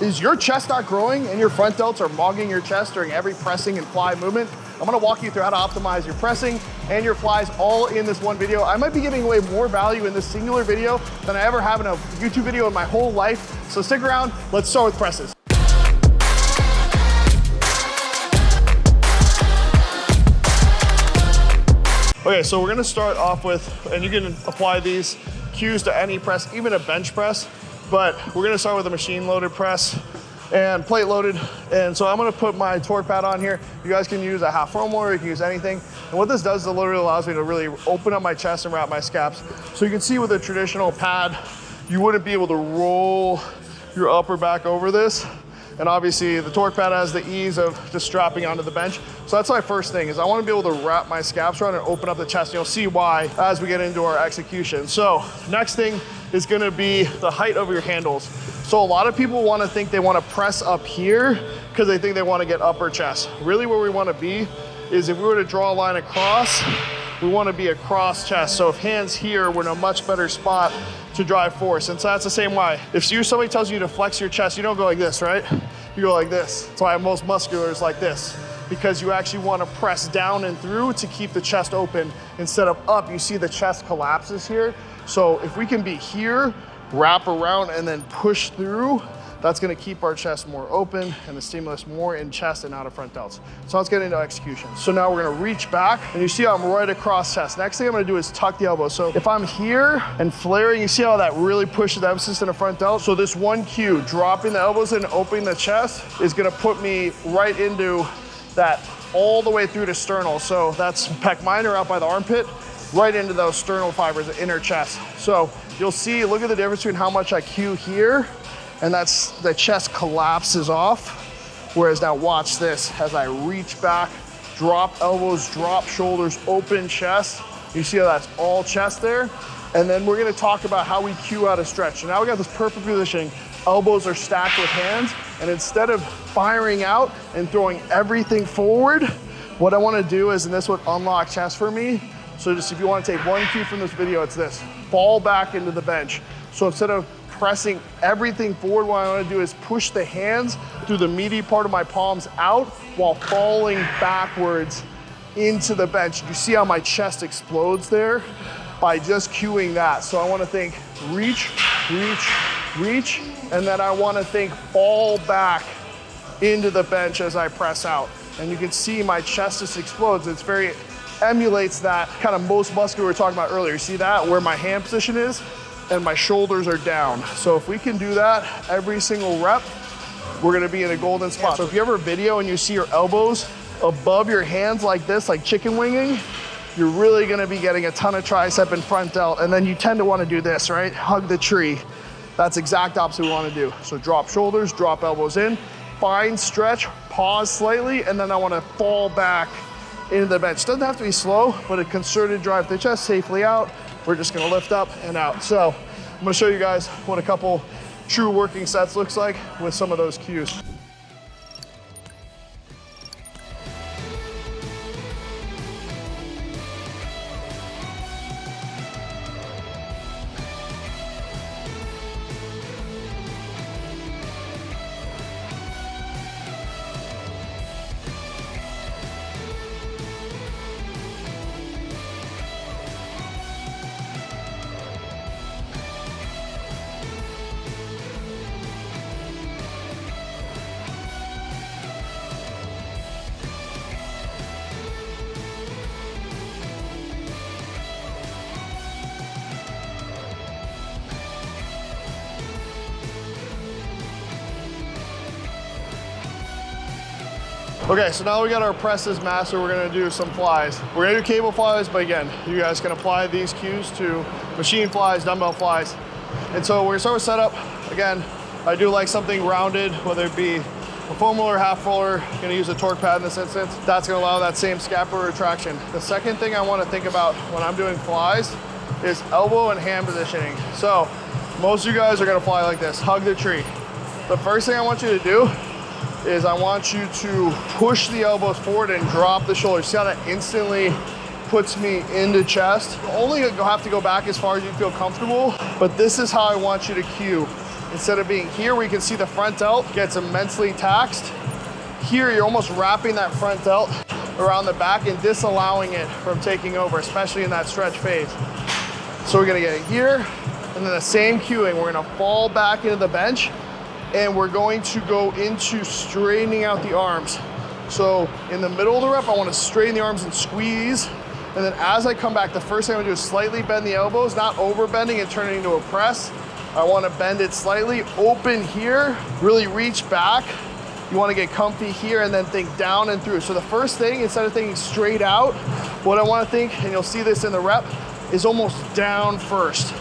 Is your chest not growing and your front delts are mogging your chest during every pressing and fly movement? I'm gonna walk you through how to optimize your pressing and your flies all in this one video. I might be giving away more value in this singular video than I ever have in a YouTube video in my whole life. So stick around, let's start with presses. Okay, so we're gonna start off with, and you can apply these cues to any press, even a bench press, but we're gonna start with a machine loaded press and plate loaded. And so I'm gonna put my torque pad on here. You guys can use a half roller, you can use anything. And what this does is it literally allows me to really open up my chest and wrap my scaps. So you can see with a traditional pad, you wouldn't be able to roll your upper back over this. And obviously the torque pad has the ease of just strapping onto the bench. So that's my first thing, is I wanna be able to wrap my scaps around and open up the chest. And you'll see why as we get into our execution. So next thing is gonna be the height of your handles. So a lot of people wanna think they wanna press up here because they think they wanna get upper chest. Really where we wanna be is if we were to draw a line across, we wanna be across chest. So if hands here, we're in a much better spot to drive force. And so that's the same way. If somebody tells you to flex your chest, you don't go like this, right? You go like this. That's why most muscular is like this, because you actually want to press down and through to keep the chest open instead of up. You see the chest collapses here. So if we can be here, wrap around and then push through, that's gonna keep our chest more open and the stimulus more in chest and out of front delts. So let's get into execution. So now we're gonna reach back and you see how I'm right across chest. Next thing I'm gonna do is tuck the elbow. So if I'm here and flaring, you see how that really pushes the emphasis in the front delt? So this one cue, dropping the elbows and opening the chest, is gonna put me right into that all the way through to sternal. So that's pec minor out by the armpit, right into those sternal fibers, the inner chest. So you'll see, look at the difference between how much I cue here, and that's the chest collapses off. Whereas now watch this, as I reach back, drop elbows, drop shoulders, open chest. You see how that's all chest there? And then we're gonna talk about how we cue out a stretch. So now we got this perfect positioning. Elbows are stacked with hands, and instead of firing out and throwing everything forward, what I wanna do is, and this would unlock chest for me, so just if you wanna take one cue from this video, it's this, fall back into the bench. So instead of pressing everything forward, what I wanna do is push the hands through the meaty part of my palms out while falling backwards into the bench. You see how my chest explodes there by just cueing that. So I wanna think reach, reach, reach, and then I wanna think fall back into the bench as I press out. And you can see my chest just explodes. It's very, emulates that kind of most muscular we were talking about earlier. See that, where my hand position is? And my shoulders are down. So if we can do that every single rep, we're gonna be in a golden spot. So if you ever video and you see your elbows above your hands like this, like chicken winging, you're really gonna be getting a ton of tricep and front delt. And then you tend to wanna do this, right? Hug the tree. That's exact opposite we wanna do. So drop shoulders, drop elbows in, find stretch, pause slightly, and then I wanna fall back into the bench. Doesn't have to be slow, but a concerted drive the chest safely out. We're just gonna lift up and out. So I'm gonna show you guys what a couple true working sets looks like with some of those cues. Okay, so now we got our presses mastered, we're gonna do some flies. We're gonna do cable flies, but again, you guys can apply these cues to machine flies, dumbbell flies. And so we're gonna start with setup. Again, I do like something rounded, whether it be a foam roller, half roller. Gonna use a torque pad in this instance. That's gonna allow that same scapular retraction. The second thing I wanna think about when I'm doing flies is elbow and hand positioning. So most of you guys are gonna fly like this, hug the tree. The first thing I want you to do is I want you to push the elbows forward and drop the shoulders. See how that instantly puts me into chest? Only have to go back as far as you feel comfortable, but this is how I want you to cue. Instead of being here where you can see the front delt gets immensely taxed, here you're almost wrapping that front delt around the back and disallowing it from taking over, especially in that stretch phase. So we're gonna get it here, and then the same cueing, we're gonna fall back into the bench, and we're going to go into straightening out the arms. So in the middle of the rep, I wanna straighten the arms and squeeze. And then as I come back, the first thing I'm gonna do is slightly bend the elbows, not over bending and turning into a press. I wanna bend it slightly, open here, really reach back. You wanna get comfy here and then think down and through. So the first thing, instead of thinking straight out, what I wanna think, and you'll see this in the rep, is almost down first.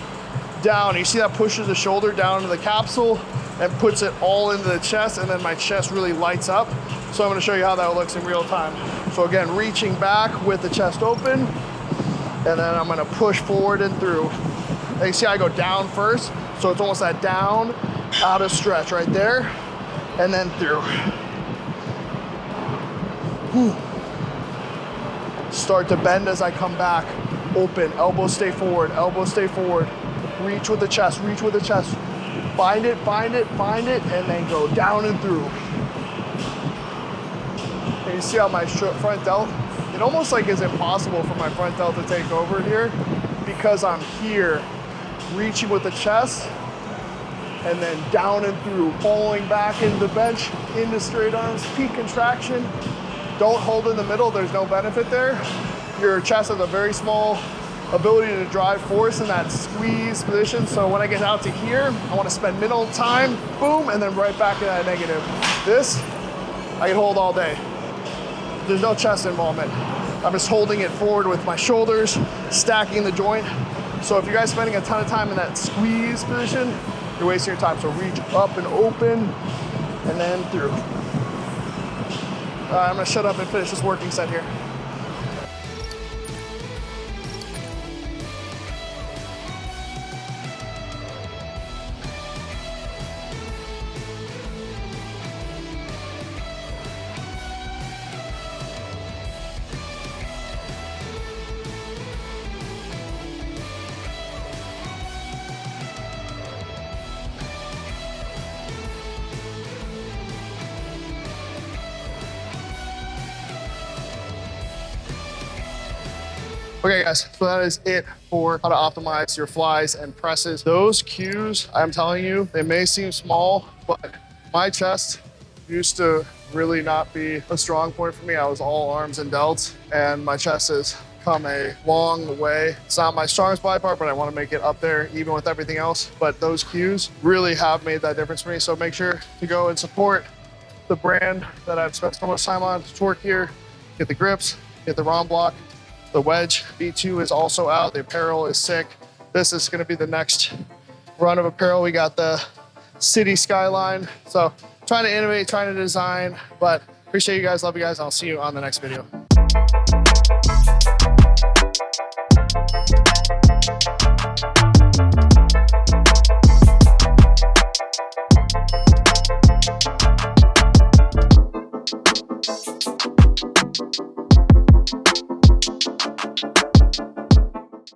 Down, you see that pushes the shoulder down into the capsule and puts it all into the chest, and then my chest really lights up. So I'm gonna show you how that looks in real time. So again, reaching back with the chest open, and then I'm gonna push forward and through. And you see I go down first, so it's almost that down, out of stretch right there, and then through. Whew. Start to bend as I come back. Open, elbows stay forward, reach with the chest, reach with the chest. Find it, find it, find it, and then go down and through. And you see how my front delt, it almost like is impossible for my front delt to take over here because I'm here, reaching with the chest, and then down and through, falling back into the bench, into straight arms, peak contraction. Don't hold in the middle, there's no benefit there. Your chest has a very small ability to drive force in that squeeze position. So when I get out to here, I want to spend minimal time, boom, and then right back to that negative. This, I can hold all day. There's no chest involvement. I'm just holding it forward with my shoulders, stacking the joint. So if you guys spending a ton of time in that squeeze position, you're wasting your time. So reach up and open, and then through. I'm gonna shut up and finish this working set here. Okay guys, so that is it for how to optimize your flies and presses. Those cues, I'm telling you, they may seem small, but my chest used to really not be a strong point for me. I was all arms and delts, and my chest has come a long way. It's not my strongest body part, but I want to make it up there even with everything else. But those cues really have made that difference for me. So make sure to go and support the brand that I've spent so much time on. Torque here, get the grips, get the ROM block. The wedge V2 is also out. The apparel is sick. This is gonna be the next run of apparel. We got the city skyline. So trying to innovate, trying to design, but appreciate you guys, love you guys. I'll see you on the next video.